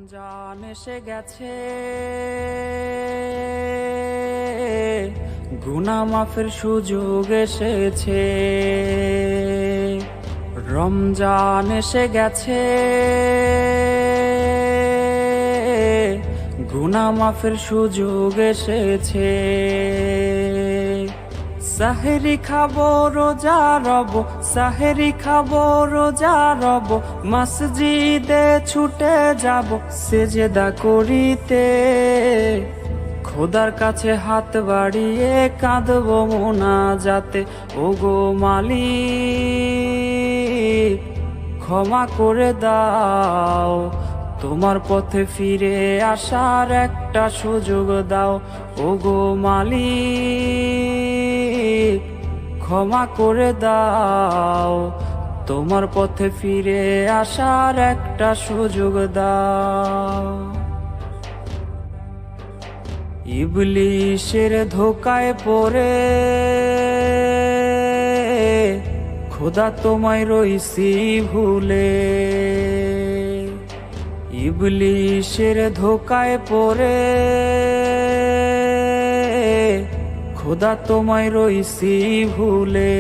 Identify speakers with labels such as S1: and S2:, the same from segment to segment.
S1: রমজান এসে গেছে, গুনাহ মাফের সুযোগ এসেছে। রমজান এসে গেছে, গুনাহ মাফের সুযোগ এসেছে। সাহেরি খাবো রোজা রব, সাহেরি খাবো রোজা রব, মসজিদে ছুটে যাব সেজদা করিতে। খোদার কাছে হাত বাড়িয়ে কাঁদবো মোনাজাতে, ওগো মালিক ক্ষমা করে দাও, তোমার পথে ফিরে আসার একটা সুযোগ দাও। ওগো মালিক ক্ষমা করে দাও, তোমার পথে ফিরে আসার একটা সুযোগ দাও। ইবলিশের ধোকায় পড়ে খোদা তোমায় রইছি ভুলে। ইবলিশের ধোকায় পড়ে খোদা তোমায় রইছি ভুলে।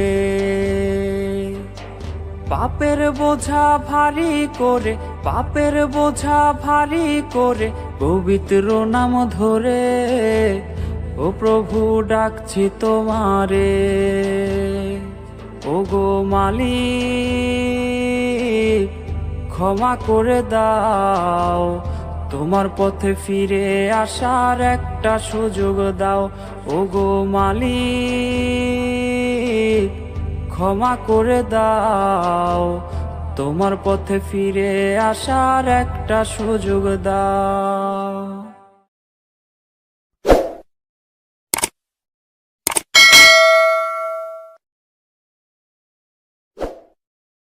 S1: পাপের বোঝা ভারী করে, পাপের বোঝা ভারী করে পবিত্র নাম ধরে, ও প্রভু ডাকছি তোমারে। ওগো মালিক ক্ষমা করে দাও, তোমার পথে ফিরে আসার একটা সুযোগ দাও। ওগো মালিক ক্ষমা করে দাও, তোমার পথে ফিরে আসার একটা সুযোগ দাও।